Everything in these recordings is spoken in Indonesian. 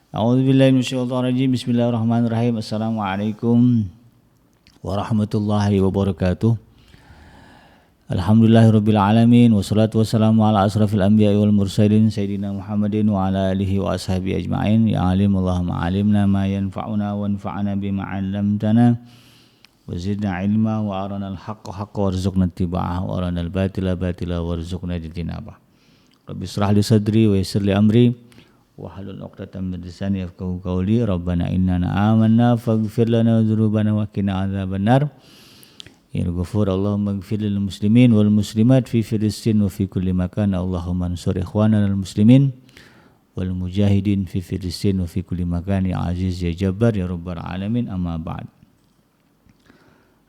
A'udzubillahi minasyaitonirrajim. Bismillahirrahmanirrahim. Assalamualaikum warahmatullahi wabarakatuh. Alhamdulillahirabbil alamin wassalatu wassalamu ala asrafil anbiya'i wal mursalin sayyidina Muhammadin wa ala alihi wa ashabihi ajma'in. Ya alim Allahumma alimna ma yanfa'una wanfa'na bima 'allamtana wa zidna ilma wa arana al-haqqa haqqan warzuqna ittiba'ah wa arana al-batila batila warzuqna ijtinabah. Rabbi israh li sadri wa yassir li amri wahlul 'uqdatam min lisani yafqahu qawli. Rabbana innana amanna faghfir lana dzunubana wa qina adzabannar. Ya Ghafur, Allahumma ighfir lil muslimin wal muslimat fi Filistin wa fi kulli makan. Allahumma ansur ikhwanana al muslimin wal mujahidin fi Filistin wa fi kulli makan. Ya Aziz ya Jabbar ya Rabbal alamin. Amma ba'd.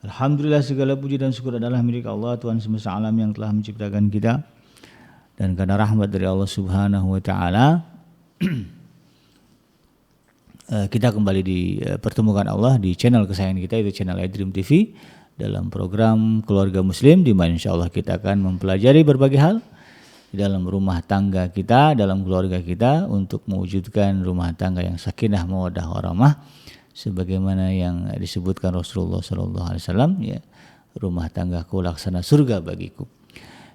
Alhamdulillah, segala puji dan syukur adalah milik Allah, Tuhan semesta alam yang telah menciptakan kita. Dan karena rahmat dari Allah Subhanahu wa taala, kita kembali dipertemukan Allah di channel kesayangan kita, yaitu channel iDream TV, dalam program Keluarga Muslim, di mana insyaallah kita akan mempelajari berbagai hal di dalam rumah tangga kita, dalam keluarga kita, untuk mewujudkan rumah tangga yang sakinah mawaddah warahmah, sebagaimana yang disebutkan Rasulullah SAW, ya, rumah tanggaku laksana surga bagiku.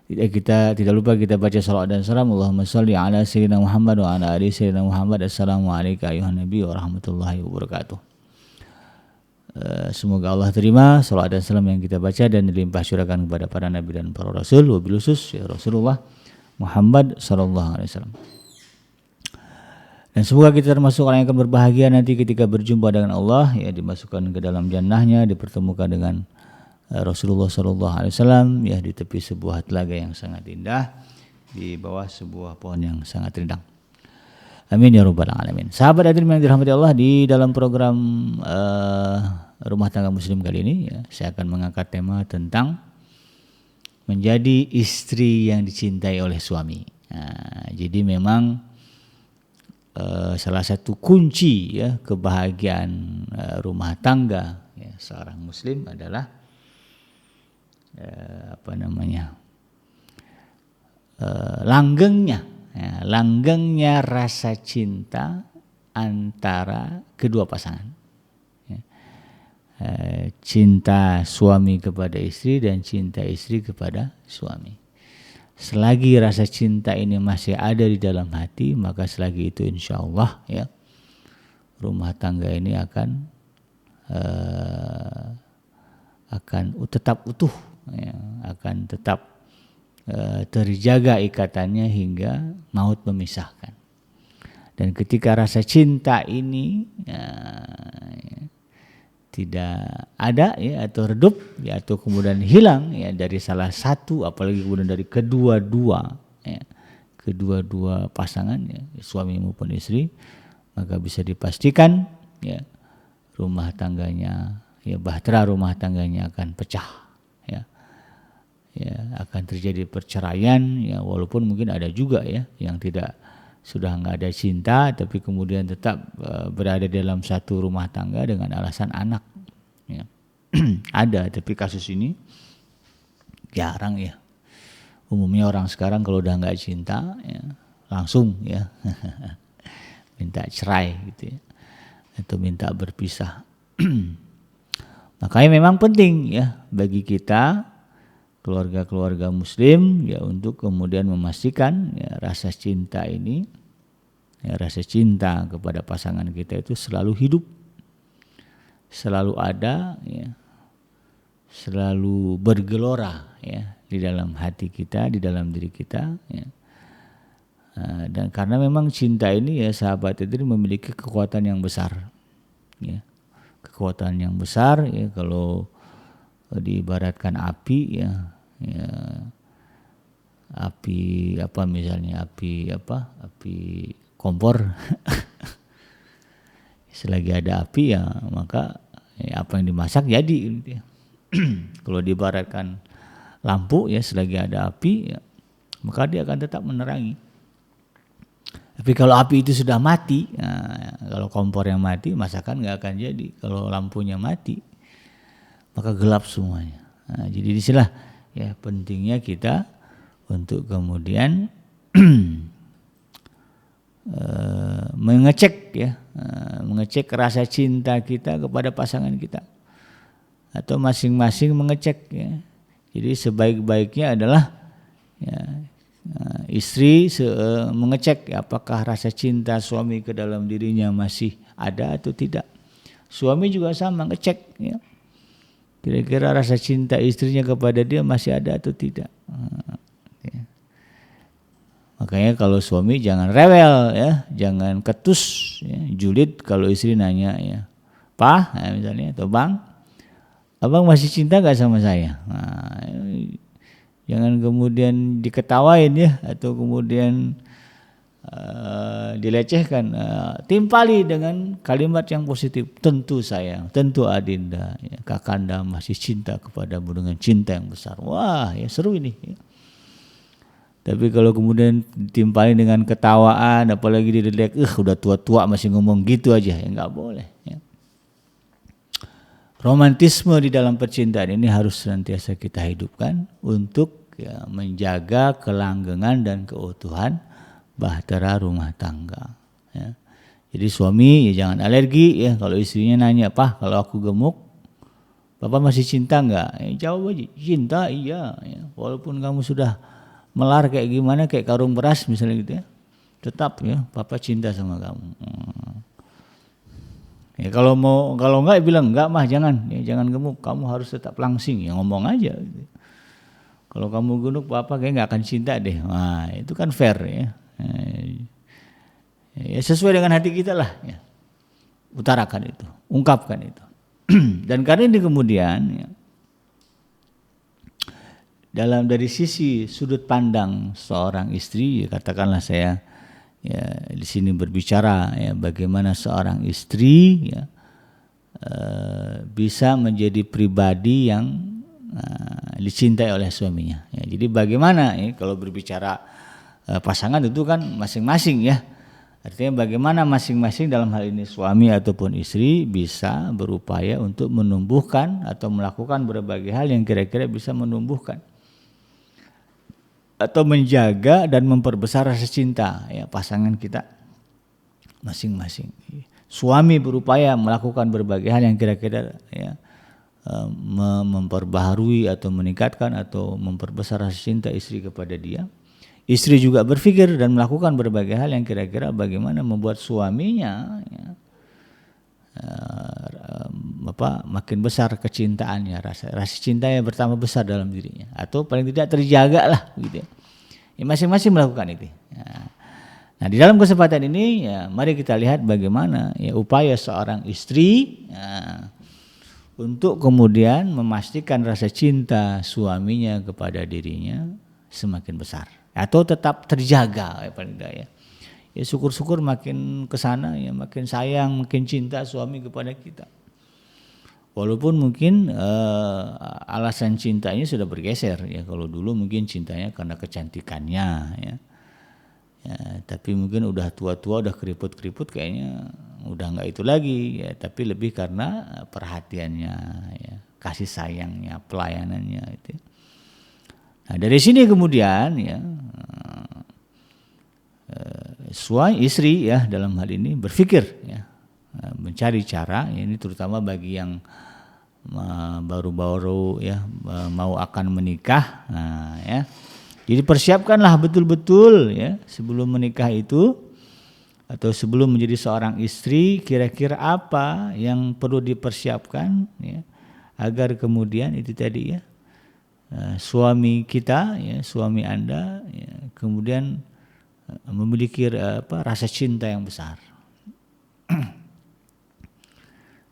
Kita tidak lupa kita baca salawat dan salam. Allahumma shalli ala sayyidina Muhammad wa ala ali sayyidina Muhammad. Assalamualaikum ayuhan nabi wa rahmatullahi wabarakatuh. Semoga Allah terima salawat dan salam yang kita baca dan dilimpah curahkan kepada para nabi dan para rasul, wabil khusus ya Rasulullah Muhammad sallallahu alaihi wasallam. Dan semoga kita termasuk orang yang akan berbahagia nanti ketika berjumpa dengan Allah, ya, dimasukkan ke dalam jannahnya, dipertemukan dengan Rasulullah SAW, ya, di tepi sebuah telaga yang sangat indah, di bawah sebuah pohon yang sangat rindang. Amin ya rabbal alamin. Sahabat hadirin yang dirahmati Allah, di dalam program Rumah Tangga Muslim kali ini, ya, saya akan mengangkat tema tentang menjadi istri yang dicintai oleh suami. Nah, jadi memang salah satu kunci, ya, kebahagiaan rumah tangga, ya, seorang muslim adalah langgengnya rasa cinta antara kedua pasangan, ya. Cinta suami kepada istri dan cinta istri kepada suami. Selagi rasa cinta ini masih ada di dalam hati, maka selagi itu insya Allah, ya, rumah tangga ini akan tetap utuh, ya, akan tetap terjaga ikatannya hingga maut memisahkan. Dan ketika rasa cinta ini tidak ada, ya, atau redup, ya, atau kemudian hilang, ya, dari salah satu, apalagi kemudian dari kedua-dua, ya, kedua-dua pasangan, ya, suami maupun istri, maka bisa dipastikan, ya, rumah tangganya, ya, bahtera rumah tangganya akan pecah, ya, akan terjadi perceraian, ya, walaupun mungkin ada juga, ya, yang sudah nggak ada cinta tapi kemudian tetap berada dalam satu rumah tangga dengan alasan anak, ya. Ada, tapi kasus ini jarang, ya. Umumnya orang sekarang kalau udah nggak cinta, ya, langsung, ya, minta cerai gitu, ya, atau minta berpisah. Makanya memang penting, ya, bagi kita keluarga-keluarga muslim, ya, untuk kemudian memastikan, ya, rasa cinta ini, ya, rasa cinta kepada pasangan kita itu selalu hidup, selalu ada, ya, selalu bergelora, ya, di dalam hati kita, di dalam diri kita, ya. Dan karena memang cinta ini, ya, sahabat itu memiliki kekuatan yang besar, ya, kekuatan yang besar, ya. Kalau diibaratkan api, ya, api apa misalnya, api kompor. Selagi ada api, ya, maka, ya, apa yang dimasak jadi, gitu, ya. Kalau diibaratkan lampu, ya, selagi ada api, ya, maka dia akan tetap menerangi. Tapi kalau api itu sudah mati, nah, kalau kompor yang mati, masakan nggak akan jadi. Kalau lampunya mati, maka gelap semuanya. Nah, jadi disinilah, ya, pentingnya kita untuk kemudian mengecek rasa cinta kita kepada pasangan kita, atau masing-masing mengecek ya. Jadi sebaik-baiknya adalah ya, istri mengecek apakah rasa cinta suami ke dalam dirinya masih ada atau tidak. Suami juga sama ngecek ya, kira-kira rasa cinta istrinya kepada dia masih ada atau tidak. Ya. Makanya kalau suami jangan rewel ya, jangan ketus ya, julid kalau istri nanya ya, "Pak," ya misalnya, atau "Bang, Abang masih cinta gak sama saya?" Nah, jangan kemudian diketawain ya, atau kemudian dilecehkan. Timpali dengan kalimat yang positif. "Tentu sayang, tentu Adinda, ya, Kakanda masih cinta kepadamu dengan cinta yang besar." Wah ya seru ini ya. Tapi kalau kemudian ditimpali dengan ketawaan, apalagi didelek, udah tua-tua masih ngomong gitu aja, ya nggak boleh ya. Romantisme di dalam percintaan ini harus senantiasa kita hidupkan untuk ya, menjaga kelanggengan dan keutuhan bahtera rumah tangga. Ya. Jadi suami ya jangan alergi ya kalau istrinya nanya, "Pak, kalau aku gemuk, Bapak masih cinta nggak?" Jawab aja, "Cinta, iya. Ya. Walaupun kamu sudah melar kayak gimana, kayak karung beras misalnya gitu ya, tetap ya Papa cinta sama kamu." Ya kalau enggak bilang, "Enggak mah jangan, ya jangan gemuk, kamu harus tetap langsing." Ya ngomong aja gitu. Kalau kamu gemuk Papa kayak enggak akan cinta deh. Nah, itu kan fair ya. Ya sesuai dengan hati kita lah ya. Utarakan itu, ungkapkan itu. Dan karena ini kemudian ya, dari sisi sudut pandang seorang istri, ya katakanlah saya ya di sini berbicara ya bagaimana seorang istri ya bisa menjadi pribadi yang dicintai oleh suaminya. Ya, jadi bagaimana ya kalau berbicara pasangan itu kan masing-masing ya. Artinya bagaimana masing-masing dalam hal ini suami ataupun istri bisa berupaya untuk menumbuhkan atau melakukan berbagai hal yang kira-kira bisa menumbuhkan atau menjaga dan memperbesar rasa cinta ya pasangan kita masing-masing. Suami berupaya melakukan berbagai hal yang kira-kira ya memperbaharui atau meningkatkan atau memperbesar rasa cinta istri kepada dia. Istri juga berpikir dan melakukan berbagai hal yang kira-kira bagaimana membuat suaminya ya, makin besar kecintaannya, rasa cintanya bertambah besar dalam dirinya, atau paling tidak terjaga lah gitu ya. Ya masing-masing melakukan itu. Ya. Nah di dalam kesempatan ini ya mari kita lihat bagaimana ya upaya seorang istri ya, untuk kemudian memastikan rasa cinta suaminya kepada dirinya semakin besar atau tetap terjaga ya paling tidak ya. Ya syukur-syukur makin kesana ya makin sayang, makin cinta suami kepada kita. Walaupun mungkin alasan cintanya sudah bergeser ya. Kalau dulu mungkin cintanya karena kecantikannya ya. Ya, tapi mungkin udah tua-tua, udah keriput-keriput kayaknya udah nggak itu lagi ya. Tapi lebih karena perhatiannya ya, kasih sayangnya, pelayanannya itu. Nah dari sini kemudian ya suami istri ya dalam hal ini berpikir ya mencari cara ya, ini terutama bagi yang baru-baru ya mau akan menikah. Nah, ya. Jadi persiapkanlah betul-betul ya sebelum menikah itu atau sebelum menjadi seorang istri kira-kira apa yang perlu dipersiapkan ya agar kemudian itu tadi ya suami kita ya suami Anda ya, kemudian memiliki rasa cinta yang besar.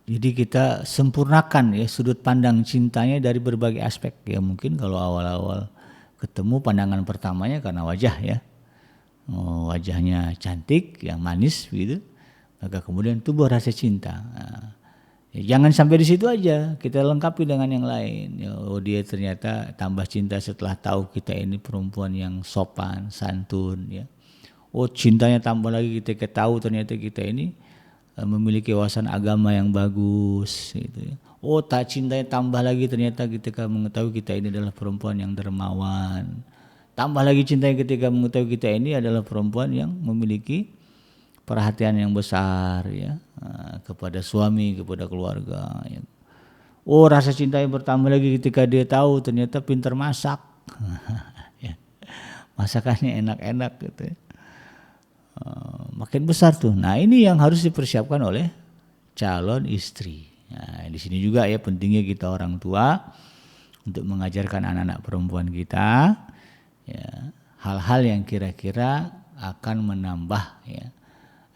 Jadi kita sempurnakan ya sudut pandang cintanya dari berbagai aspek ya. Mungkin kalau awal-awal ketemu pandangan pertamanya karena wajah ya, wajahnya cantik yang manis gitu, maka kemudian tumbuh rasa cinta. Nah, ya jangan sampai di situ aja, kita lengkapi dengan yang lain. Ya, oh dia ternyata tambah cinta setelah tahu kita ini perempuan yang sopan, santun ya. Oh cintanya tambah lagi ketika tahu ternyata kita ini memiliki wawasan agama yang bagus gitu ya. Oh tak cintanya tambah lagi ternyata ketika mengetahui kita ini adalah perempuan yang dermawan. Tambah lagi cintanya ketika mengetahui kita ini adalah perempuan yang memiliki perhatian yang besar ya kepada suami, kepada keluarga. Ya. Oh, rasa cinta yang bertambah lagi ketika dia tahu ternyata pintar masak, ya. Masakannya enak-enak gitu. Ya. Makin besar tuh. Nah ini yang harus dipersiapkan oleh calon istri. Nah, di sini juga ya pentingnya kita orang tua untuk mengajarkan anak-anak perempuan kita ya, hal-hal yang kira-kira akan menambah ya,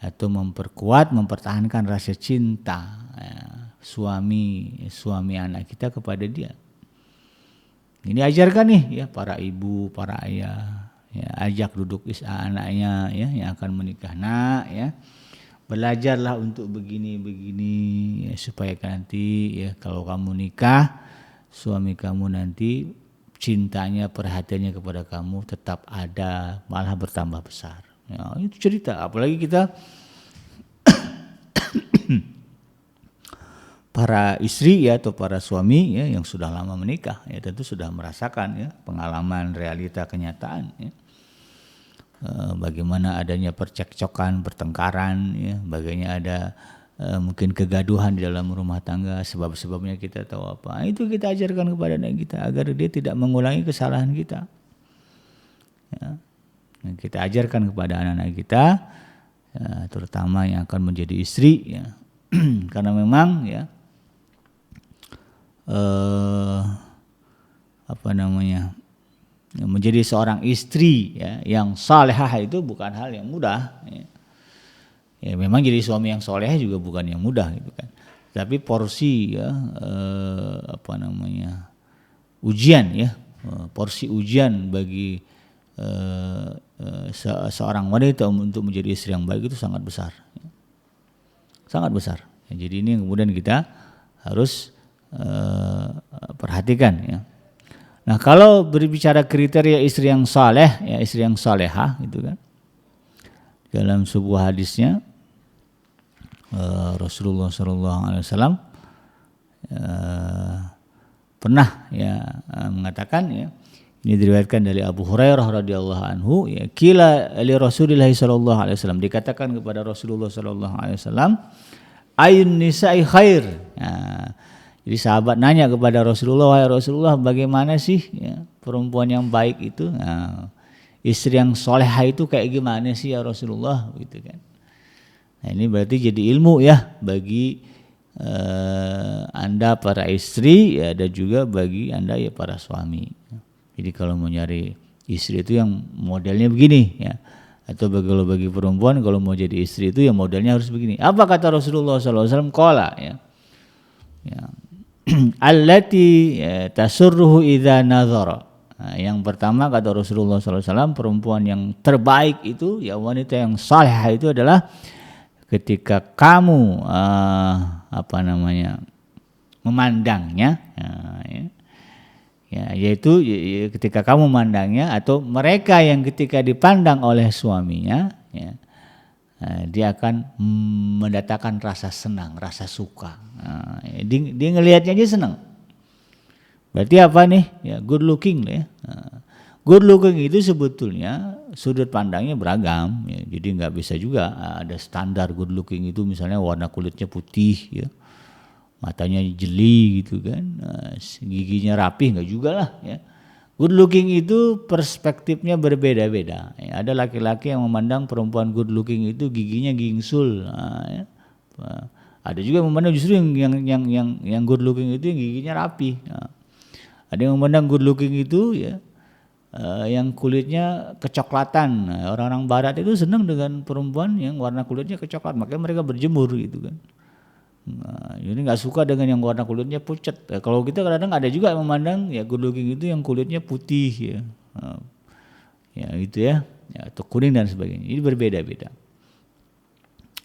atau memperkuat, mempertahankan rasa cinta ya, suami anak kita kepada dia. Ini ajarkan nih ya para ibu, para ayah, ya, ajak duduk anaknya ya yang akan menikah, nak ya. Belajarlah untuk begini-begini ya, supaya nanti ya kalau kamu nikah, suami kamu nanti cintanya, perhatiannya kepada kamu tetap ada, malah bertambah besar. Ya, itu cerita, apalagi kita para istri ya atau para suami ya yang sudah lama menikah ya tentu sudah merasakan ya pengalaman realita kenyataan ya. Bagaimana adanya percekcokan, pertengkaran ya, bagaimana ada mungkin kegaduhan di dalam rumah tangga, sebab-sebabnya kita tahu apa. Itu kita ajarkan kepada anak kita agar dia tidak mengulangi kesalahan kita. Ya. Kita ajarkan kepada anak-anak kita ya, terutama yang akan menjadi istri ya. Karena memang ya menjadi seorang istri ya, yang salehah itu bukan hal yang mudah ya. Ya memang jadi suami yang soleh juga bukan yang mudah gitu kan. Tapi porsi ya ujian ya, porsi ujian bagi seorang wanita untuk menjadi istri yang baik itu sangat besar. Ya. Sangat besar. Ya, jadi ini yang kemudian kita harus perhatikan ya. Nah kalau berbicara kriteria istri yang saleh, ya istri yang salehah gitu kan, dalam sebuah hadisnya Rasulullah SAW pernah ya mengatakan ya, ini diriwayatkan dari Abu Hurairah radhiyallahu anhu ya, qila li Rasulillah sallallahu alaihi wasallam, dikatakan kepada Rasulullah sallallahu alaihi wasallam, ayun nisa'i khair. Nah, jadi sahabat nanya kepada Rasulullah, wahai Rasulullah, bagaimana sih ya, perempuan yang baik itu? Nah, istri yang solehah itu kayak gimana sih ya Rasulullah? Gitu kan. Nah, ini berarti jadi ilmu ya bagi Anda para istri ya, dan juga bagi Anda ya para suami. Jadi kalau mau nyari istri itu yang modelnya begini ya. Atau bagi perempuan kalau mau jadi istri itu yang modelnya harus begini. Apa kata Rasulullah SAW? Qala ya. Ya. Allati tasurruhu idza nazara. Nah, yang pertama kata Rasulullah SAW, perempuan yang terbaik itu ya wanita yang salihah itu adalah ketika kamu memandangnya ya, yaitu ketika kamu memandangnya atau mereka yang ketika dipandang oleh suaminya ya, dia akan mendatangkan rasa senang, rasa suka. Nah, dia ngelihatnya aja senang. Berarti apa nih? Ya good looking ya. Good looking itu sebetulnya sudut pandangnya beragam. Ya. Jadi nggak bisa juga ada standar good looking itu misalnya warna kulitnya putih, ya, matanya jeli gitu kan, giginya rapih, nggak juga lah. Ya. Good looking itu perspektifnya berbeda-beda. Ya, ada laki-laki yang memandang perempuan good looking itu giginya gingsul. Nah, ya. Ada juga yang memandang justru yang good looking itu yang giginya rapi. Nah, ada yang memandang good looking itu ya yang kulitnya kecoklatan. Nah, orang-orang Barat itu senang dengan perempuan yang warna kulitnya kecoklat, makanya mereka berjemur gitu kan. Nah, ini nggak suka dengan yang warna kulitnya pucat. Kalau kita kadang-kadang ada juga yang memandang ya good looking itu yang kulitnya putih ya, ya gitu ya, atau kuning dan sebagainya. Ini berbeda-beda.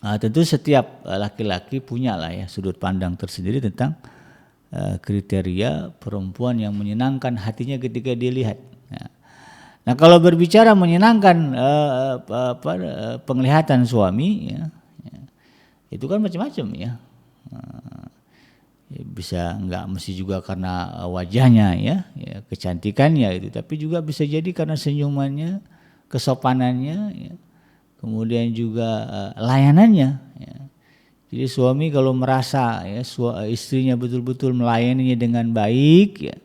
Nah, tentu setiap laki-laki punya lah ya sudut pandang tersendiri tentang kriteria perempuan yang menyenangkan hatinya ketika dilihat. Nah kalau berbicara menyenangkan penglihatan suami ya, itu kan macam-macam ya. Bisa nggak mesti juga karena wajahnya ya kecantikannya itu, tapi juga bisa jadi karena senyumannya, kesopanannya, ya, kemudian juga layanannya. Ya. Jadi suami kalau merasa ya istrinya betul-betul melayaninya dengan baik, ya,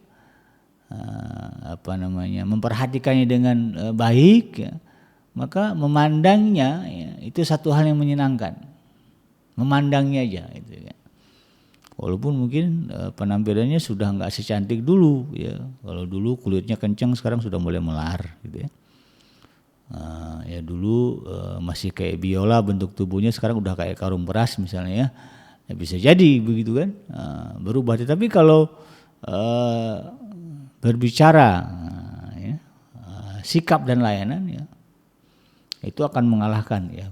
memperhatikannya dengan baik, ya, maka memandangnya ya, itu satu hal yang menyenangkan. Memandangnya aja, gitu ya. Walaupun mungkin penampilannya sudah nggak secantik dulu, ya. Kalau dulu kulitnya kencang, sekarang sudah mulai melar, gitu ya. Ya dulu masih kayak biola bentuk tubuhnya, sekarang udah kayak karung beras misalnya ya bisa jadi begitu kan, berubah. Tetapi kalau berbicara ya, sikap dan layanan ya itu akan mengalahkan ya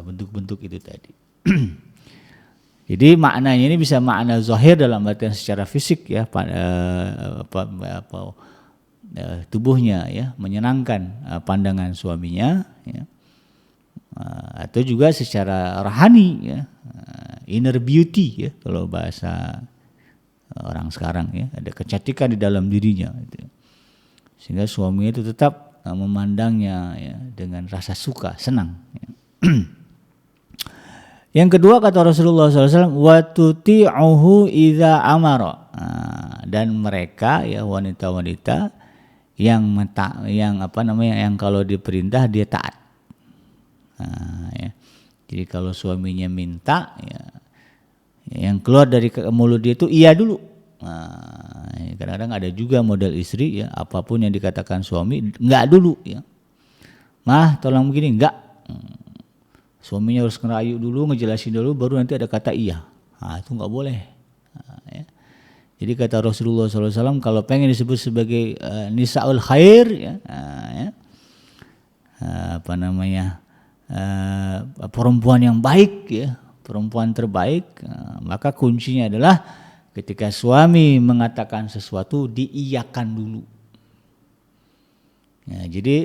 bentuk-bentuk itu tadi. Jadi maknanya ini bisa makna zahir dalam artian secara fisik ya, tubuhnya ya menyenangkan pandangan suaminya ya, atau juga secara rohani ya, inner beauty ya kalau bahasa orang sekarang ya, ada kecantikan di dalam dirinya gitu. Sehingga suaminya itu tetap memandangnya ya dengan rasa suka, senang ya. Yang kedua kata Rasulullah SAW, wa tuti'uhu idza amara. Dan mereka ya wanita-wanita yang kalau diperintah dia taat. Ya. Jadi kalau suaminya minta ya, yang keluar dari mulut dia itu iya dulu. Kadang-kadang ada juga model istri ya, apapun yang dikatakan suami enggak dulu ya. Mah tolong begini, enggak. Suaminya harus ngerayu dulu, ngejelasin dulu, baru nanti ada kata iya. Itu enggak boleh. Ya. Jadi kata Rasulullah SAW, kalau pengen disebut sebagai nisaul khair ya, perempuan yang baik ya, perempuan terbaik, maka kuncinya adalah ketika suami mengatakan sesuatu diiyakan dulu. Ya, jadi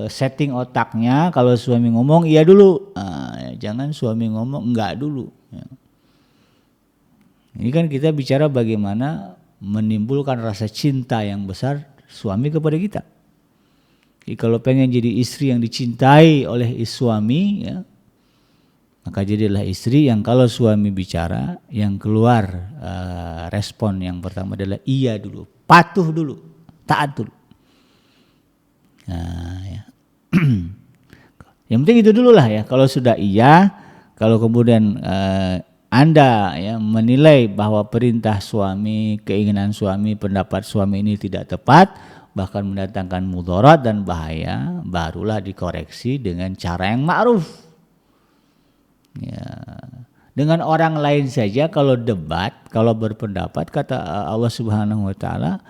setting otaknya kalau suami ngomong iya dulu, jangan suami ngomong enggak dulu. Ya. Ini kan kita bicara bagaimana menimbulkan rasa cinta yang besar suami kepada kita. Jadi kalau pengen jadi istri yang dicintai oleh suami, ya, maka jadilah istri yang kalau suami bicara, yang keluar respon yang pertama adalah iya dulu, patuh dulu, taat dulu. Nah, ya. Yang penting itu dulu lah ya. Kalau sudah iya, kalau kemudian Anda ya menilai bahwa perintah suami, keinginan suami, pendapat suami ini tidak tepat, bahkan mendatangkan mudarat dan bahaya, barulah dikoreksi dengan cara yang ma'ruf. Ya. Dengan orang lain saja kalau debat, kalau berpendapat, kata Allah Subhanahu wa taala,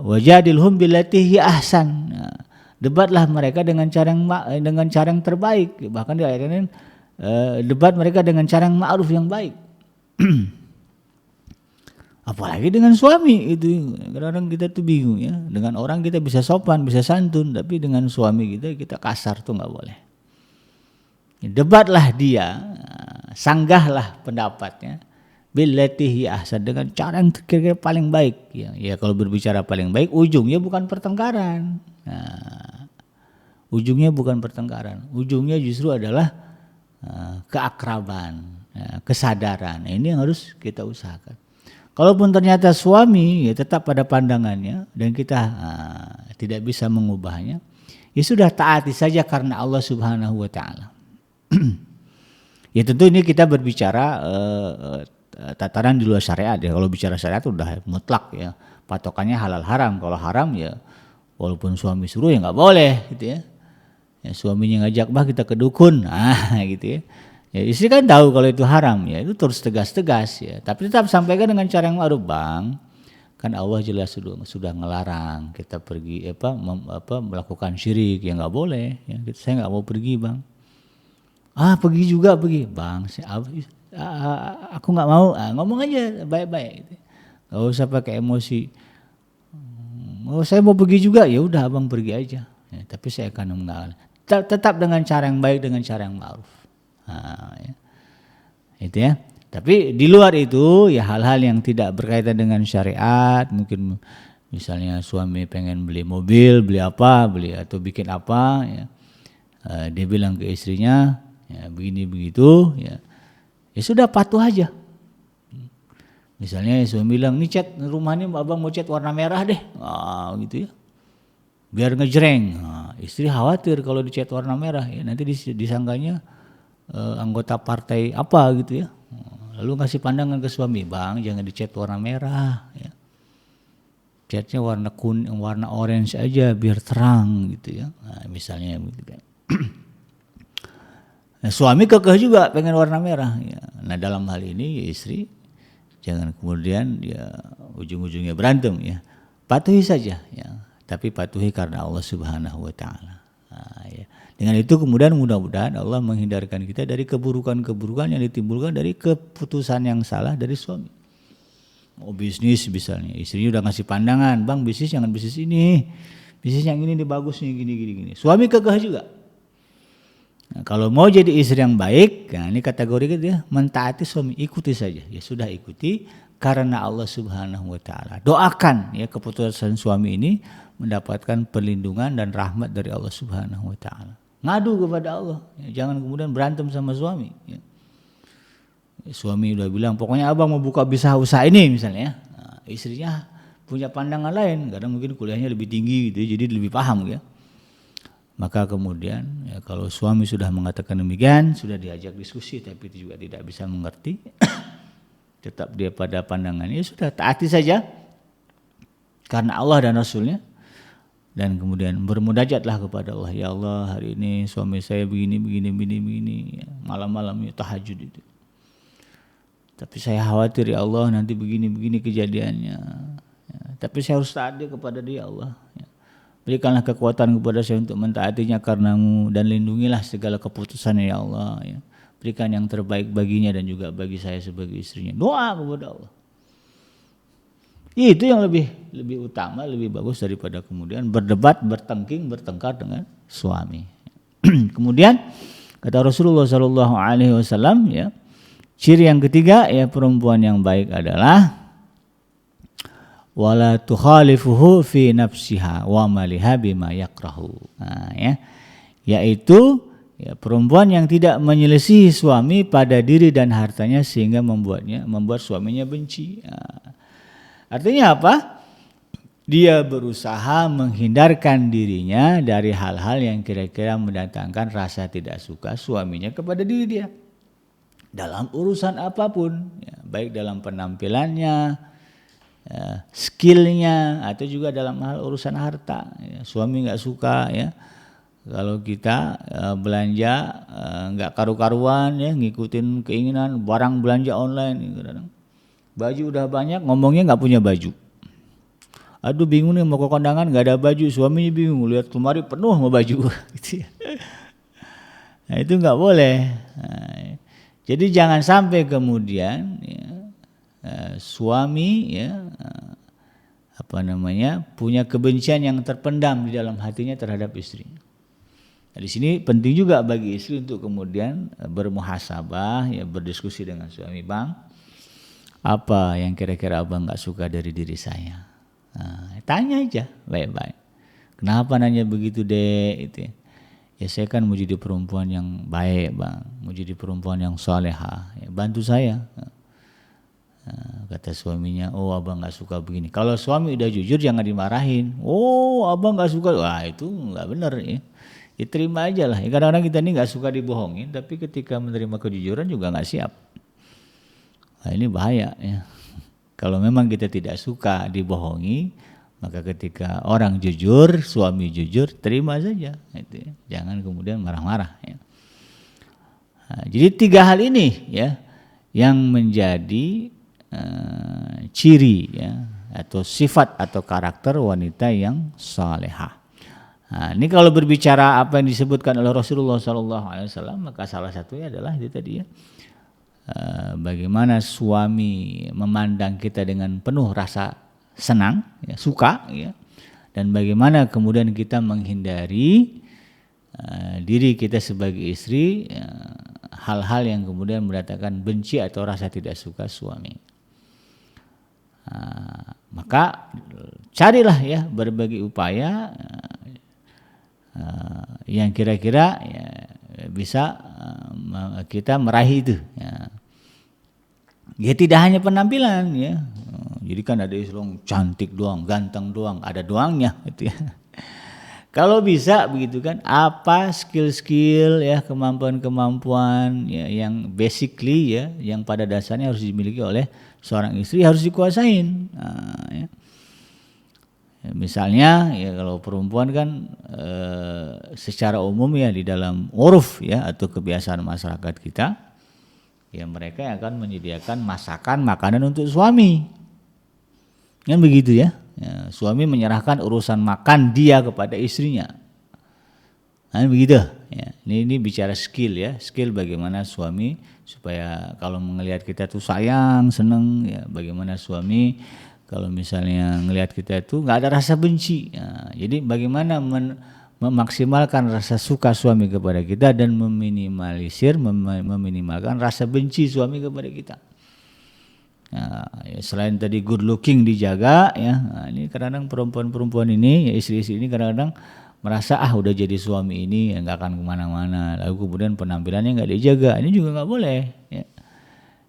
wajadilhum billati hi ahsan. Debatlah mereka dengan cara yang terbaik. Bahkan di ayat ini debat mereka dengan cara yang ma'ruf, yang baik. Apalagi dengan suami itu. Kadang-kadang kita tuh bingung ya. Dengan orang kita bisa sopan, bisa santun, tapi dengan suami kita kasar tuh nggak boleh. Debatlah dia, sanggahlah pendapatnya, billati ahsan, dengan cara yang kira-kira paling baik. Ya kalau berbicara paling baik, ujungnya bukan pertengkaran. Ujungnya bukan pertengkaran. Ujungnya justru adalah keakraban, kesadaran. Ini yang harus kita usahakan. Kalaupun ternyata suami ya tetap pada pandangannya dan kita tidak bisa mengubahnya, ya sudah taati saja karena Allah Subhanahu wa taala. Ya tentu ini kita berbicara tataran di luar syariat ya. Kalau bicara syariat udah mutlak ya. Patokannya halal haram. Kalau haram ya walaupun suami suruh ya nggak boleh gitu ya. Ya suaminya ngajak bah kita ke dukun, gitu ya. Ya istri kan tahu kalau itu haram ya, itu terus tegas-tegas ya. Tapi tetap sampaikan dengan cara yang ma'ruf, Bang. Kan Allah jelas sudah ngelarang kita pergi melakukan syirik, ya nggak boleh. Ya, saya nggak mau pergi, Bang. Pergi juga pergi, Bang. Aku nggak mau. Ngomong aja baik-baik. Gitu. Gak usah pakai emosi. Saya mau pergi juga, ya udah Abang pergi aja. Ya, tapi saya akan mengalah. Tetap dengan cara yang baik, dengan cara yang ma'ruf. Ya. Itu ya. Tapi di luar itu ya hal-hal yang tidak berkaitan dengan syariat, mungkin misalnya suami pengen beli mobil, beli atau bikin apa ya. dia bilang ke istrinya, ya, begini begitu, ya sudah patuh aja. Misalnya suami bilang, nih cat rumah ini abang mau cat warna merah deh, gitu ya, biar ngejreng. Istri khawatir kalau dicat warna merah, ya nanti disangkanya anggota partai apa gitu ya. Lalu ngasih pandangan ke suami, bang jangan dicat warna merah, ya. Catnya warna kuning, warna orange aja biar terang gitu ya. Misalnya gitu kan. Nah, suami kekeh juga pengen warna merah. Ya. Nah dalam hal ini ya istri jangan kemudian ya ujung-ujungnya berantem ya. Patuhi saja ya. Tapi patuhi karena Allah Subhanahu wa taala. Ya. Dengan itu kemudian mudah-mudahan Allah menghindarkan kita dari keburukan-keburukan yang ditimbulkan dari keputusan yang salah dari suami. Mau bisnis misalnya, istrinya udah ngasih pandangan, bang bisnis jangan bisnis ini, bisnis yang ini bagus nih gini. Suami kekeh juga. Nah, kalau mau jadi istri yang baik, nah ini kategori gitu ya, mentaati suami, ikuti saja. Ya sudah ikuti karena Allah Subhanahu wa taala. Doakan ya keputusan suami ini mendapatkan perlindungan dan rahmat dari Allah Subhanahu wa taala. Ngadu kepada Allah, ya, jangan kemudian berantem sama suami. Ya. Suami udah bilang, pokoknya abang mau buka usaha ini misalnya. Nah, istrinya punya pandangan lain, kadang mungkin kuliahnya lebih tinggi gitu, jadi lebih paham ya. Maka kemudian ya, kalau suami sudah mengatakan demikian, sudah diajak diskusi tapi juga tidak bisa mengerti, tetap dia pada pandangannya, sudah taati saja karena Allah dan Rasulnya. Dan kemudian bermunajatlah kepada Allah, ya Allah hari ini suami saya begini, ya, malam-malamnya tahajud itu. Tapi saya khawatir ya Allah nanti begini kejadiannya. Ya, tapi saya harus taat kepada dia Allah. Ya. Berikanlah kekuatan kepada saya untuk mentaatinya karenamu dan lindungilah segala keputusannya ya Allah. Ya. Berikan yang terbaik baginya dan juga bagi saya sebagai istrinya. Doa kepada Allah. Itu yang lebih utama, lebih bagus daripada kemudian berdebat, bertengking, bertengkar dengan suami. Kemudian kata Rasulullah SAW, ya, ciri yang ketiga ya perempuan yang baik adalah wala tukhalifuhu fi nafsiha wa maliha bima yakrahu. Nah, ya, yaitu ya, perempuan yang tidak menyelisihi suami pada diri dan hartanya sehingga membuat suaminya benci. Nah, artinya apa? Dia berusaha menghindarkan dirinya dari hal-hal yang kira-kira mendatangkan rasa tidak suka suaminya kepada diri dia. Dalam urusan apapun, ya, baik dalam penampilannya, ya, skillnya, atau juga dalam hal urusan harta. Ya, suami nggak suka ya kalau kita belanja nggak karu-karuan ya, ngikutin keinginan barang belanja online. Kadang baju udah banyak, ngomongnya nggak punya baju. Aduh bingung nih mau ke kondangan nggak ada baju, suaminya bingung lihat lemari penuh sama baju. Nah itu nggak boleh. Nah, jadi jangan sampai kemudian ya, suami ya punya kebencian yang terpendam di dalam hatinya terhadap istrinya. Nah, di sini penting juga bagi istri untuk kemudian bermuhasabah ya, berdiskusi dengan suami, bang, apa yang kira-kira abang nggak suka dari diri saya? Nah, tanya aja baik-baik. Kenapa nanya begitu dek? Itu ya saya kan mau jadi perempuan yang baik bang, mau jadi perempuan yang salehah, ya, bantu saya. Nah, kata suaminya, oh abang nggak suka begini. Kalau suami udah jujur jangan dimarahin. Oh abang nggak suka, wah itu nggak benar ya. Ya terima aja lah. Ya, kadang-kadang kita ini nggak suka dibohongin, tapi ketika menerima kejujuran juga nggak siap. Nah, ini bahaya ya. Kalau memang kita tidak suka dibohongi, maka ketika orang jujur, suami jujur, terima saja. Itu ya. Jangan kemudian marah-marah. Ya. Nah, jadi 3 hal ini ya yang menjadi ciri ya atau sifat atau karakter wanita yang salehah. Nah, ini kalau berbicara apa yang disebutkan oleh Rasulullah SAW, maka salah satunya adalah itu tadi ya. Bagaimana suami memandang kita dengan penuh rasa senang, ya, suka, ya, dan bagaimana kemudian kita menghindari diri kita sebagai istri hal-hal yang kemudian mendatangkan benci atau rasa tidak suka suami. Maka carilah ya berbagai upaya yang kira-kira ya, bisa kita meraih itu. Ya. Ya tidak hanya penampilan ya. Jadi kan ada Islam cantik doang, ganteng doang, ada doangnya gitu ya. Kalau bisa begitu kan, apa skill-skill ya, kemampuan-kemampuan ya, yang basically ya, yang pada dasarnya harus dimiliki oleh seorang istri harus dikuasain. Nah, ya. Misalnya ya kalau perempuan kan secara umum ya di dalam uruf ya atau kebiasaan masyarakat kita ya mereka yang akan menyediakan masakan makanan untuk suami. Kan begitu ya. Ya, suami menyerahkan urusan makan dia kepada istrinya. Nah, begitu. Ya, ini bicara skill ya, skill bagaimana suami supaya kalau melihat kita tuh sayang, seneng ya, bagaimana suami kalau misalnya melihat kita itu nggak ada rasa benci. Ya, jadi bagaimana memaksimalkan rasa suka suami kepada kita dan meminimalkan rasa benci suami kepada kita. Nah, ya selain tadi good looking dijaga ya, nah ini kadang-kadang perempuan-perempuan ini, ya istri-istri ini kadang-kadang merasa udah jadi suami ini ya nggak akan kemana-mana, lalu kemudian penampilannya nggak dijaga, ini juga nggak boleh. Ya.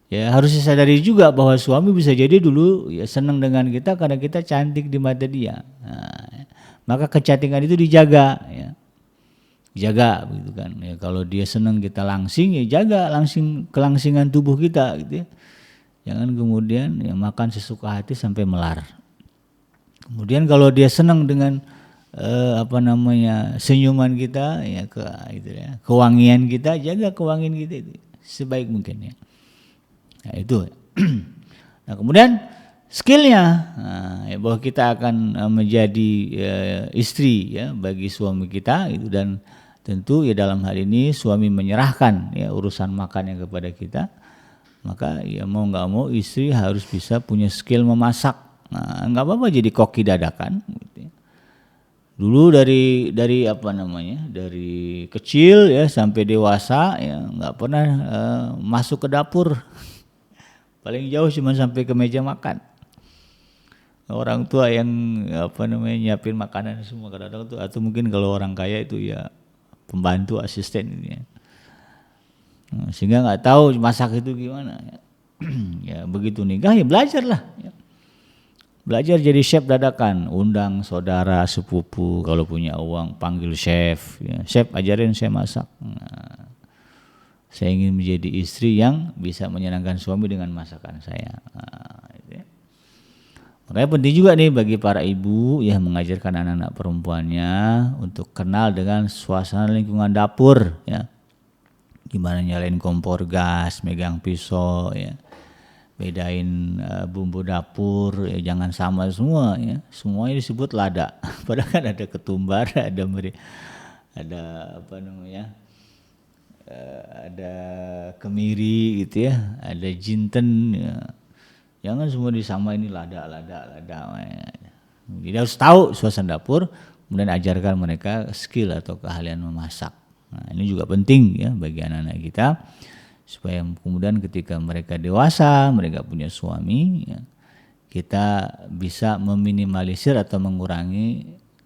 Ya harus disadari juga bahwa suami bisa jadi dulu ya senang dengan kita karena kita cantik di mata dia, nah, maka kecantikan itu dijaga, ya. Jaga begitu kan. Ya, kalau dia senang kita langsing, ya jaga kelangsingan tubuh kita gitu ya. Jangan kemudian ya makan sesuka hati sampai melar. Kemudian kalau dia senang dengan senyuman kita ya gitu ya, kewangian kita, jaga kewangian kita itu sebaik mungkin ya. Nah, itu. Nah, kemudian skillnya ya bahwa kita akan menjadi istri ya bagi suami kita itu, dan tentu ya dalam hal ini suami menyerahkan ya urusan makannya kepada kita. Maka ya mau nggak mau istri harus bisa punya skill memasak. Nah, nggak apa-apa jadi koki dadakan. Gitu ya. Dulu dari dari kecil ya sampai dewasa ya nggak pernah masuk ke dapur. Paling jauh cuma sampai ke meja makan. Orang tua yang nyiapin makanan semua kadang-kadang tuh, atau mungkin kalau orang kaya itu ya pembantu asisten ini ya. Sehingga nggak tahu masak itu gimana ya. Ya begitu nikah ya belajarlah ya. Belajar jadi chef dadakan, undang saudara sepupu, kalau punya uang panggil chef ya. Chef ajarin saya masak. Nah, saya ingin menjadi istri yang bisa menyenangkan suami dengan masakan saya. Nah, itu ya. Makanya penting juga nih bagi para ibu ya mengajarkan anak-anak perempuannya untuk kenal dengan suasana lingkungan dapur ya. Gimana nyalain kompor gas, megang pisau ya, bedain bumbu dapur ya, jangan sama semua ya, semuanya disebut lada padahal kan ada ketumbar, ada ada kemiri gitu ya, ada jinten ya. Jangan semua disamain ini lada ya. Jadi harus tahu suasana dapur, kemudian ajarkan mereka skill atau keahlian memasak. Nah, ini juga penting ya bagi anak-anak kita supaya kemudian ketika mereka dewasa, mereka punya suami ya, kita bisa meminimalisir atau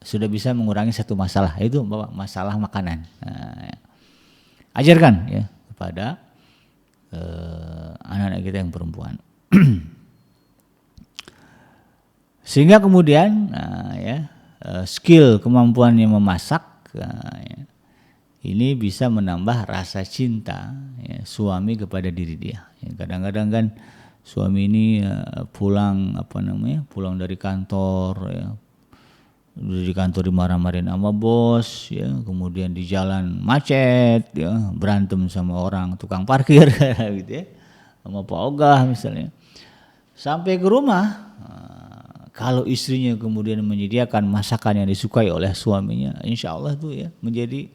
sudah bisa mengurangi satu masalah, yaitu masalah makanan. Nah, ya. Ajarkan ya kepada anak-anak kita yang perempuan. Sehingga kemudian skill kemampuannya memasak ya, ini bisa menambah rasa cinta ya, suami kepada diri dia. Ya, kadang-kadang kan suami ini pulang dari kantor ya, di kantor dimarah-marahin sama bos ya, kemudian di jalan macet ya, berantem sama orang tukang parkir gitu ya, sama Pak Ogah misalnya. Sampai ke rumah, kalau istrinya kemudian menyediakan masakan yang disukai oleh suaminya, insya Allah tuh ya menjadi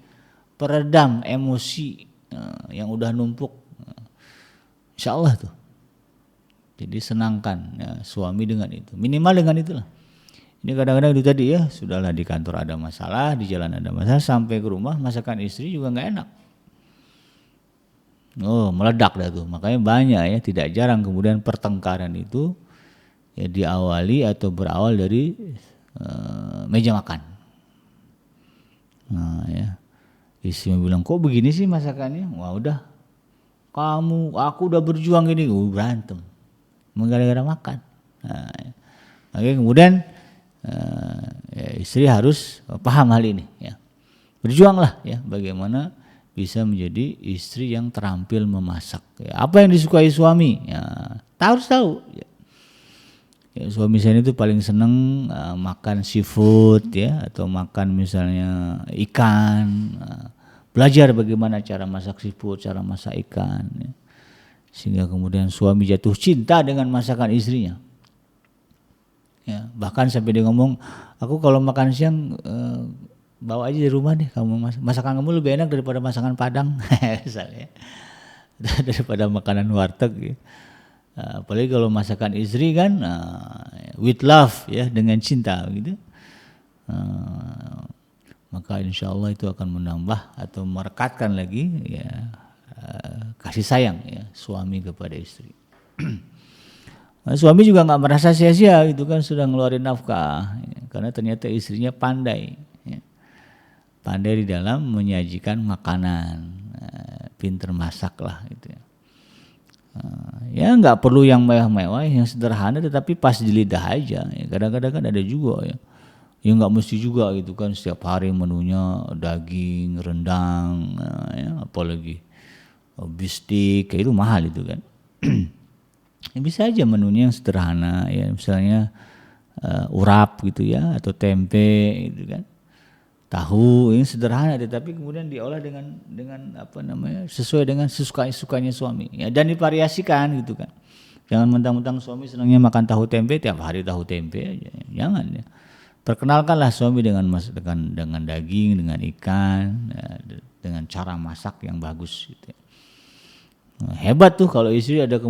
peredam emosi yang udah numpuk, insya Allah tuh. Jadi senangkan ya, suami dengan itu, minimal dengan itulah. Ini kadang-kadang itu tadi ya, sudahlah di kantor ada masalah, di jalan ada masalah, sampai ke rumah masakan istri juga nggak enak. Meledak dah tuh. Makanya banyak ya, tidak jarang kemudian pertengkaran itu ya diawali atau berawal dari meja makan. Nah ya. Istri bilang, kok begini sih masakannya? Wah udah, aku udah berjuang ini, berantem, gara-gara makan. Nah, makanya kemudian ya, istri harus paham hal ini. Ya. Berjuanglah ya, bagaimana bisa menjadi istri yang terampil memasak. Ya, apa yang disukai suami? Ya, harus tahu. Ya. Ya, suami saya itu paling seneng makan seafood ya, atau makan misalnya ikan. Belajar bagaimana cara masak seafood, cara masak ikan. Ya. Sehingga kemudian suami jatuh cinta dengan masakan istrinya. Ya, bahkan sampai dia ngomong, aku kalau makan siang bawa aja di rumah deh, kamu masakan kamu lebih enak daripada masakan Padang, misalnya, daripada makanan warteg. Ya. Apalagi kalau masakan istri kan with love ya, dengan cinta gitu. Maka insya Allah itu akan menambah atau merekatkan lagi ya kasih sayang ya suami kepada istri. Suami juga nggak merasa sia-sia gitu kan, sudah ngeluarin nafkah ya, karena ternyata istrinya pandai ya. Pandai di dalam menyajikan makanan, pinter masak lah gitu ya. Ya nggak perlu yang mewah-mewah, yang sederhana tetapi pas di lidah aja ya. Kadang-kadang kan ada juga ya, ya nggak mesti juga gitu kan setiap hari menunya daging, rendang ya, apalagi bistik, kayak itu mahal itu kan. Ya bisa aja menunya yang sederhana ya, misalnya urap gitu ya, atau tempe gitu kan, tahu ini sederhana tetapi kemudian diolah dengan apa namanya, sesuai dengan sukanya suami ya, dan divariasikan gitu kan. Jangan mentang-mentang suami senangnya makan tahu tempe tiap hari tahu tempe aja, jangan ya. Perkenalkanlah suami dengan daging, dengan ikan ya, dengan cara masak yang bagus gitu ya. Hebat tuh kalau istri ada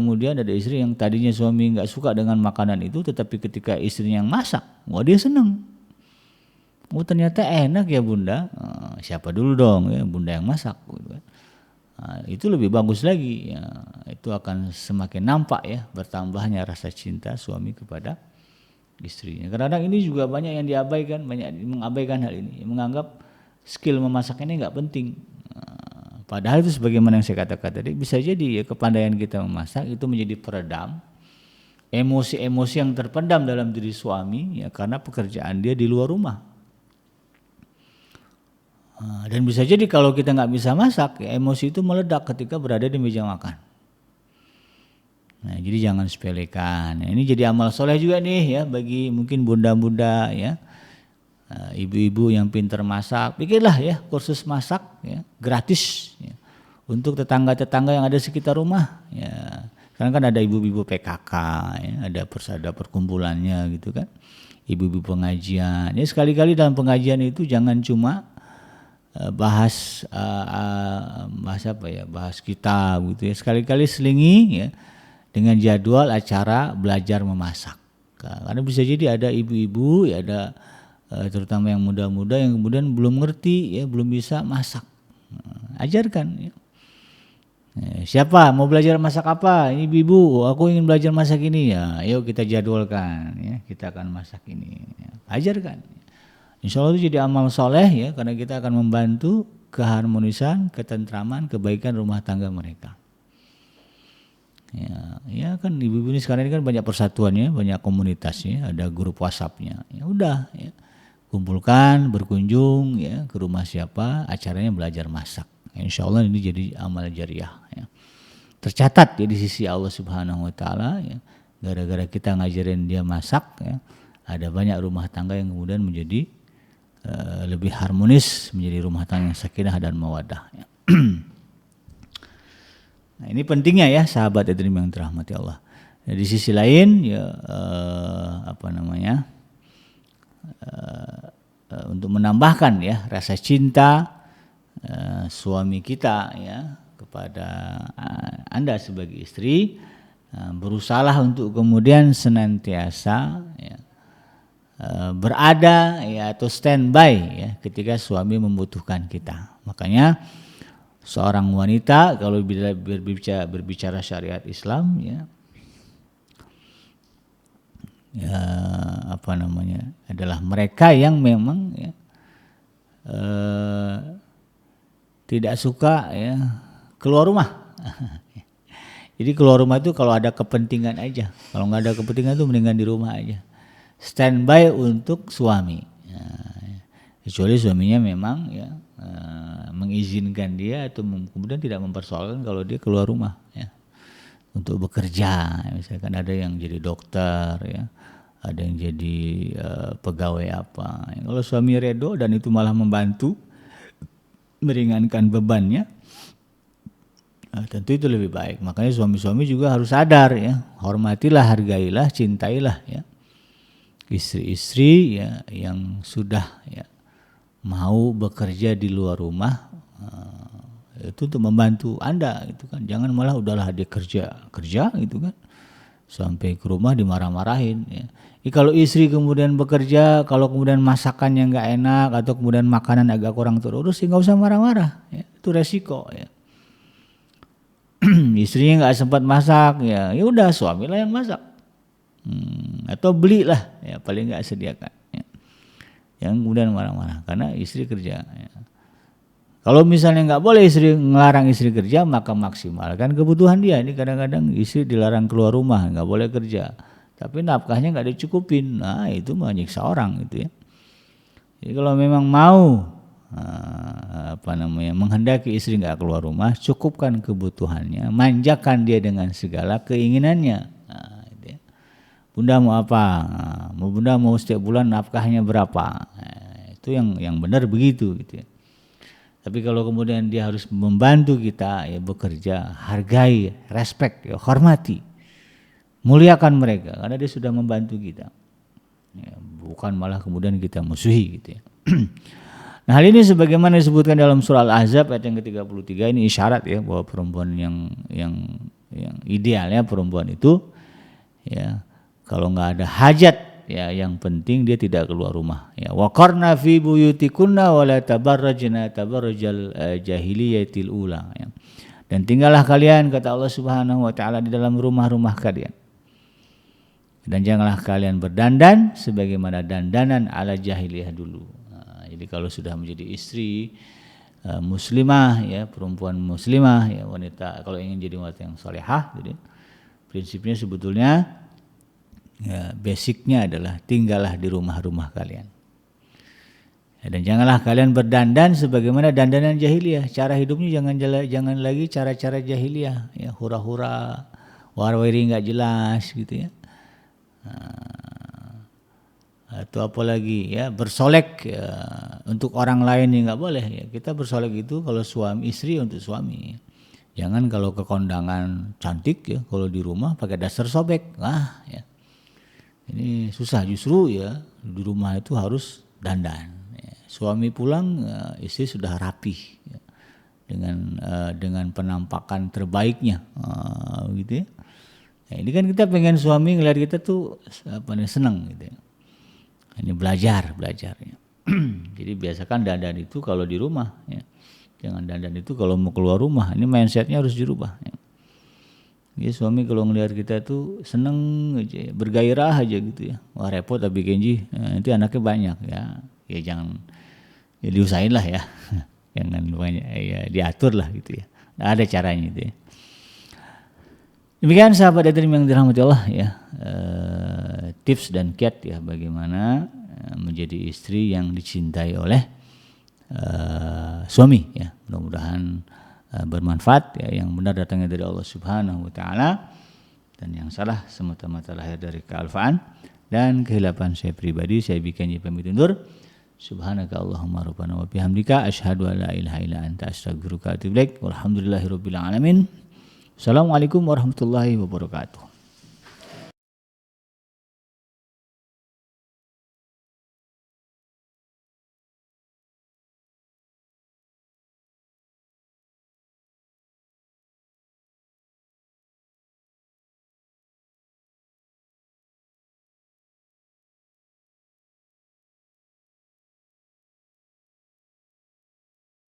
istri yang tadinya suami nggak suka dengan makanan itu, tetapi ketika istrinya yang masak, wah dia seneng. Oh ternyata enak ya bunda, siapa dulu dong ya, bunda yang masak gitu kan. Itu lebih bagus lagi ya, itu akan semakin nampak ya bertambahnya rasa cinta suami kepada istrinya. Kadang-kadang ini juga banyak yang diabaikan, banyak mengabaikan hal ini, menganggap skill memasak ini nggak penting. Padahal itu sebagaimana yang saya katakan tadi, bisa jadi ya kepandaian kita memasak itu menjadi peredam emosi-emosi yang terpendam dalam diri suami ya, karena pekerjaan dia di luar rumah. Dan bisa jadi kalau kita nggak bisa masak, ya, emosi itu meledak ketika berada di meja makan. Nah, jadi jangan sepelekan. Nah, ini jadi amal soleh juga nih ya bagi mungkin bunda-bunda ya, ibu-ibu yang pintar masak. Pikirlah ya kursus masak ya, gratis ya, untuk tetangga-tetangga yang ada sekitar rumah. Ya, karena kan ada ibu-ibu PKK, ya, ada perkumpulannya gitu kan, ibu-ibu pengajian. Ya sekali-kali dalam pengajian itu jangan cuma bahas kitab gitu ya. Sekali-kali selingi ya dengan jadwal acara belajar memasak. Karena bisa jadi ada ibu-ibu ya, ada terutama yang muda-muda yang kemudian belum ngerti ya, belum bisa masak. Ajarkan ya. Siapa mau belajar masak apa? Ini ibu, aku ingin belajar masak ini ya. Ayo kita jadwalkan ya, kita akan masak ini. Ya. Ajarkan. Insya Allah itu jadi amal soleh ya, karena kita akan membantu keharmonisan, ketentraman, kebaikan rumah tangga mereka. Ya kan ibu-ibu ini sekarang ini kan banyak persatuannya, banyak komunitasnya, ada grup WhatsApp-nya. Ya udah ya, kumpulkan, berkunjung ya ke rumah siapa, acaranya belajar masak. Ya, insya Allah ini jadi amal jariah. Ya. Tercatat ya di sisi Allah Subhanahu Wa Taala. Ya. Gara-gara kita ngajarin dia masak, ya, ada banyak rumah tangga yang kemudian menjadi lebih harmonis, menjadi rumah tangga yang sakinah dan mawaddah. Ya. Nah ini pentingnya ya sahabat yang dirahmati Allah. Ya, di sisi lain ya untuk menambahkan ya rasa cinta suami kita ya kepada Anda sebagai istri, berusahalah untuk kemudian senantiasa ya, berada ya atau standby ya ketika suami membutuhkan kita. Makanya seorang wanita kalau berbicara syariat Islam ya, adalah mereka yang memang ya, tidak suka ya keluar rumah. Jadi keluar rumah itu kalau ada kepentingan aja. Kalau nggak ada kepentingan itu mendingan di rumah aja. Standby untuk suami. Kecuali suaminya memang ya mengizinkan dia atau kemudian tidak mempersoalkan kalau dia keluar rumah ya untuk bekerja. Misalkan ada yang jadi dokter ya, ada yang jadi pegawai apa. Kalau suami redo dan itu malah membantu meringankan bebannya, tentu itu lebih baik. Makanya suami-suami juga harus sadar ya, hormatilah, hargailah, cintailah ya istri-istri ya yang sudah ya mau bekerja di luar rumah, itu untuk membantu Anda gitu kan. Jangan malah udahlah dia kerja gitu kan, sampai ke rumah dimarah-marahin ya. Kalau istri kemudian bekerja, kalau kemudian masakannya nggak enak atau kemudian makanan agak kurang terurus, nggak usah marah-marah ya. Itu resiko ya. Istrinya nggak sempat masak ya udah suamilah yang masak, atau belilah ya, paling nggak sediakan ya. Yang kemudian marah-marah karena istri kerja ya. Kalau misalnya nggak boleh ngelarang istri kerja, maka maksimalkan kebutuhan dia. Ini kadang-kadang istri dilarang keluar rumah, nggak boleh kerja, tapi nafkahnya nggak dicukupin. Nah itu menyiksa orang gitu ya. Jadi kalau memang mau menghendaki istri nggak keluar rumah, cukupkan kebutuhannya, manjakan dia dengan segala keinginannya. Nah, gitu ya. Bunda mau apa? Bunda mau setiap bulan nafkahnya berapa? Nah, itu yang benar begitu gitu ya. Tapi kalau kemudian dia harus membantu kita ya bekerja, hargai, respect, ya, hormati, muliakan mereka karena dia sudah membantu kita. Ya, bukan malah kemudian kita musuhi gitu ya. Nah hal ini sebagaimana disebutkan dalam surah Al-Ahzab ayat yang ke-33, ini isyarat ya bahwa perempuan yang idealnya perempuan itu ya kalau nggak ada hajat ya yang penting dia tidak keluar rumah ya. Wa qarna fi buyutikunna wa la tabarrajna tabarrujal jahiliyatil ula ya. Dan tinggallah kalian kata Allah Subhanahu wa taala di dalam rumah-rumah kalian. Dan janganlah kalian berdandan sebagaimana dandanan ala jahiliyah dulu. Nah, jadi kalau sudah menjadi istri muslimah ya, perempuan muslimah ya, wanita kalau ingin jadi wanita yang salehah, jadi prinsipnya sebetulnya ya, basicnya adalah tinggallah di rumah-rumah kalian. Ya, dan janganlah kalian berdandan sebagaimana dandanan jahiliyah. Cara hidupnya jangan lagi cara-cara jahiliyah, ya hura-hura, war-wiri nggak jelas gitu ya. Atau apalagi ya bersolek ya, untuk orang lain ya nggak boleh ya. Kita bersolek itu kalau suami istri untuk suami. Jangan kalau ke kondangan cantik ya, kalau di rumah pakai dasar sobek. Nah ya. Ini susah justru ya, di rumah itu harus dandan. Ya. Suami pulang istri sudah rapih ya. Dengan penampakan terbaiknya gitu ya. Nah, ini kan kita pengen suami ngeliat kita tuh seneng gitu ya. Ini belajar ya. Jadi biasakan dandan itu kalau di rumah ya. Jangan dandan itu kalau mau keluar rumah. Ini mindsetnya harus dirubah ya. Ya, suami kalau ngelihat kita tuh seneng aja, bergairah aja gitu ya. Wah repot tapi Kenji, nanti anaknya banyak ya. Ya jangan, ya diusahain lah ya. Jangan banyak, ya diatur lah gitu ya. Nah, ada caranya itu ya. Demikian sahabat Adrim yang dirahmati Allah ya. Tips dan kiat ya bagaimana menjadi istri yang dicintai oleh suami ya. Mudah-mudahan bermanfaat ya, yang benar datangnya dari Allah Subhanahu wa taala dan yang salah semata-mata lahir dari kealfaan dan kehilapan saya pribadi. Saya bikin pamit undur. Subhanaka Allahumma rabbana wa bihamdika asyhadu an la ilaha illa anta astaghfiruka wa atubu ilaik. Walhamdulillahirabbil alamin. Assalamualaikum warahmatullahi wabarakatuh.